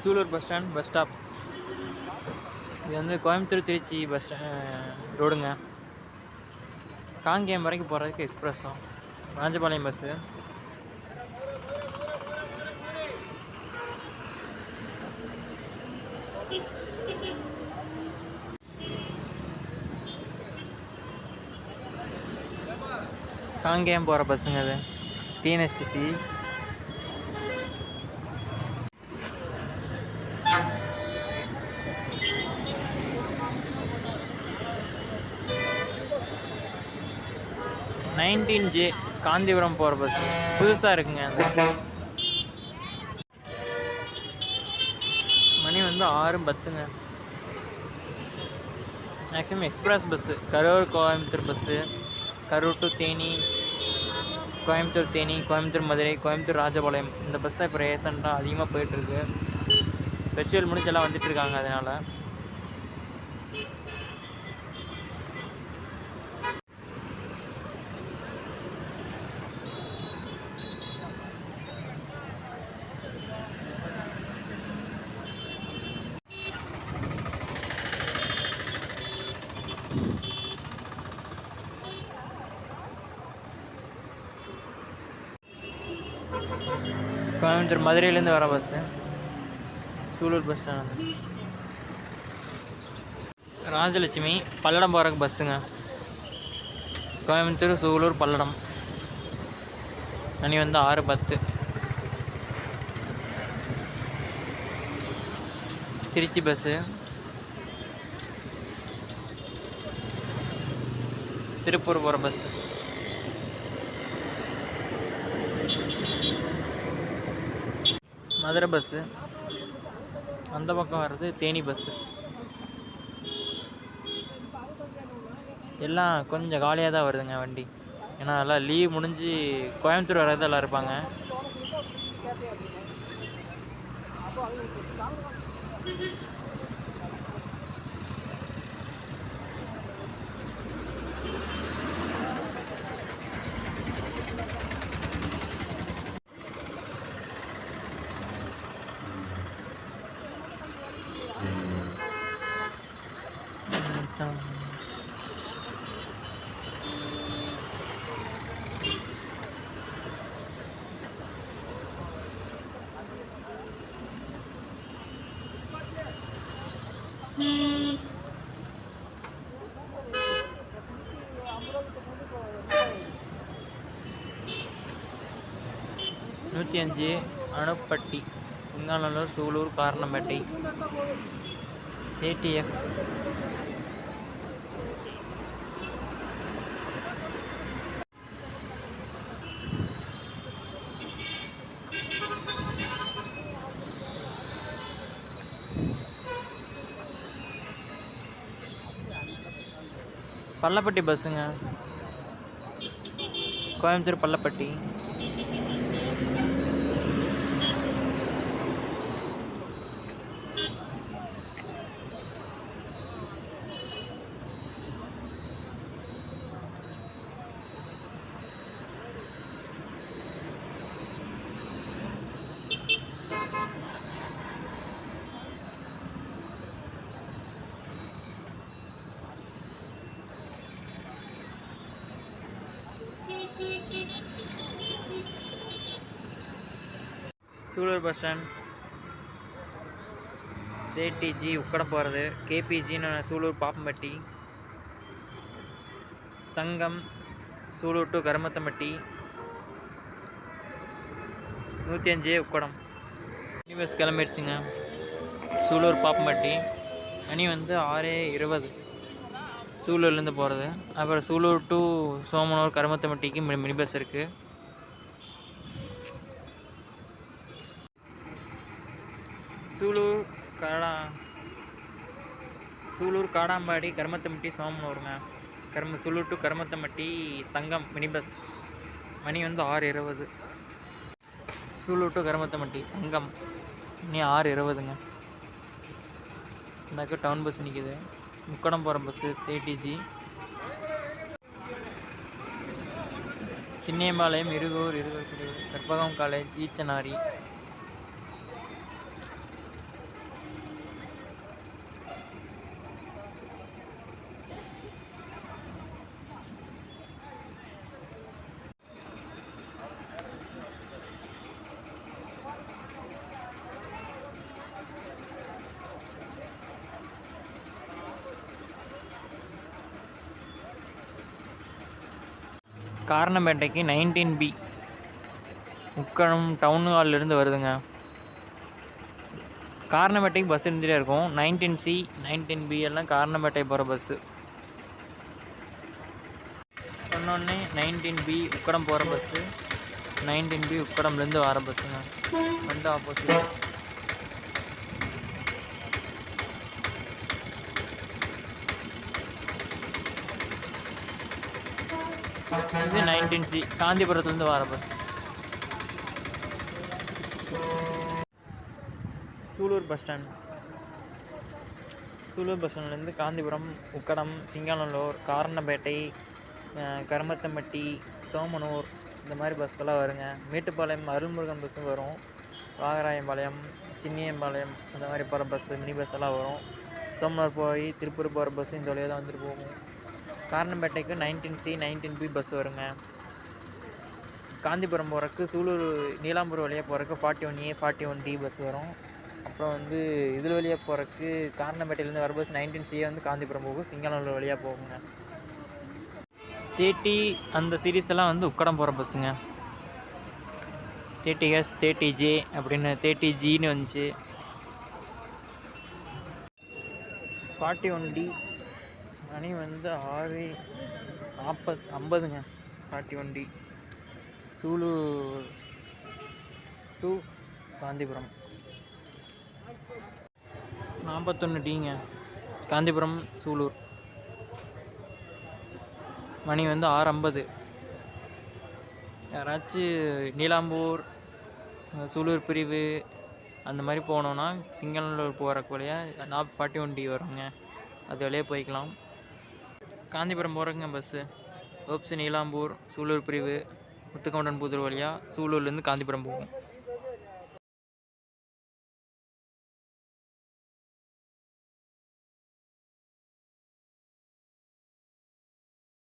Sulur bus stand bus stop. இது வந்து Coimbatore Trichy bus ரோடுங்க. காங்கேயம் வரைக்கும் போகிறதுக்கு எக்ஸ்பிரஸ் தான். ராஜபாளையம் பஸ்ஸு. காங்கேயம் போகிற பஸ்ஸுங்க அது. tnstc. J காந்திபுரம் போகிற பஸ் புதுசாக இருக்குங்க. அந்த மணி வந்து 6:10ங்க. Maximum express bus. Karur Coimbatore bus, Karur to Theni, Coimbatore Theni, Coimbatore Madurai, Coimbatore Rajapalayam. இந்த பஸ்ஸை இப்போ ரீசெண்டாக அதிகமாக போயிட்டுருக்கு. ஃபெஸ்டிவல் முடிச்செல்லாம் வந்துட்டுருக்காங்க. அதனால் கோயம்புத்தூர் மதுரையிலேருந்து வர bus Sulur bus stand. Rajalakshmi Palladam போகிறக்கு பஸ்ஸுங்க. கோயம்புத்தூர் சூலூர் பல்லடம். மணி வந்து 6:10. திருச்சி பஸ்ஸு. திருப்பூர் போகிற பஸ்ஸு. மதுரை பஸ்ஸு. அந்த பக்கம் வர்றது தேனி பஸ்ஸு. எல்லாம் கொஞ்சம் காலியாக தான் வருதுங்க வண்டி. ஏன்னா எல்லாம் லீவ் முடிஞ்சு கோயம்புத்தூர் வர்றது எல்லாம் இருப்பாங்க. நூற்றி அணுப்பட்டி, சிங்காநல்லூர், சூலூர், காரணம்பேட்டை, ஜேடிஎஃப். பள்ளப்பட்டி பஸ்ஸுங்க. Coimbatore Pallapatti. Sulur bus stand. JDG Ukkadam போகிறது. கேபிஜின்னு Sulur Pappampatti. Thangam Sulur to Karumathampatti. 105 Ukkadam. Mini bus கிளம்பிடுச்சுங்க. சூலூர் பாப்பம்பட்டி. மணி வந்து 6:20 சூலூர்லேருந்து போகிறது. அப்புறம் சூலூர் டு சோமனூர் கருமத்தம்பட்டிக்கு மினி பஸ் இருக்குது. சூலூர் காடாம்பாடி கருமத்தம்பட்டி சோமனூருங்க. Sulur to Karumathampatti Thangam mini bus. மணி வந்து 6:20. சூலூர் டு கருமத்தம்பட்டி தங்கம் மணி 6:20ங்க. இந்தாக்க டவுன் பஸ் நிற்கிது. முக்கடம் போகிற பஸ்ஸு தேடிஜி. சின்னியம்பாளையம், இருகூர், கற்பகம் காலேஜ், ஈச்சனாரி. காரணம்பேட்டைக்கு 19B உக்கடம் டவுன் ஹால்லேருந்து வருதுங்க. காரணம்பேட்டைக்கு பஸ் இருந்துகிட்டே இருக்கும். 19C 19B எல்லாம் காரணம்பேட்டை போகிற பஸ்ஸு. சொன்னோடனே 19B உக்கடம் போகிற பஸ்ஸு, 19B உக்கடம்லேருந்து வர பஸ்ஸுங்க. ரெண்டு ஆப்போசிட். இது 19C காந்திபுரத்துலேருந்து வர பஸ். Sulur bus stand. Sulur bus ஸ்டாண்ட்லேருந்து காந்திபுரம், உக்கடம், சிங்காநல்லூர், காரணம்பேட்டை, கருமத்தம்பட்டி, சோமனூர் இந்த மாதிரி பஸ்க்கெல்லாம் வருங்க. மேட்டுப்பாளையம் அருள்முருகன் பஸ்ஸும் வரும். வாகராயம்பாளையம், சின்னியம்பாளையம் அந்த மாதிரி போகிற பஸ்ஸு, மினி பஸ் எல்லாம் வரும். சோமனூர் போய் திருப்பூர் போகிற பஸ்ஸு இந்த வழியாக தான் வந்துட்டு போகும். காரணம்பேட்டைக்கு 19C 19B பஸ் வருங்க. காந்திபுரம் போகிறக்கு சூலூர் நீலாம்பூர் வழியாக போகிறக்கு 41A 41D பஸ் வரும். அப்புறம் வந்து இதில் வழியாக போகிறக்கு காரணம்பேட்டையிலேருந்து வர பஸ் 19C வந்து காந்திபுரம் போகும், சிங்காநல்லூர் வழியாக போகுங்க. 30 அந்த சீரீஸ் எல்லாம் வந்து உக்கடம் போகிற பஸ்ஸுங்க. 30S 30J அப்படின்னு 30Gன்னு வந்துச்சு. 41D மணி வந்து 6:50ங்க. 41D Sulur to Gandhipuram. 41Dங்க காந்திபுரம் சூலூர். மணி வந்து 6:50. யாராச்சும் நீலாம்பூர் சூலூர் பிரிவு அந்த மாதிரி போனோன்னா சிங்கநல்லூர் போகிறக்கு வழியாக 41D வருங்க. அது வழியாக போய்க்கலாம். காந்திபுரம் போகிறக்குங்க பஸ்ஸு ஓப்ஸ் நீலாம்பூர் சூலூர் பிரிவு முத்துக்கவுண்டன் புதூர் வழியாக சூலூர்லேருந்து காந்திபுரம் போகும்.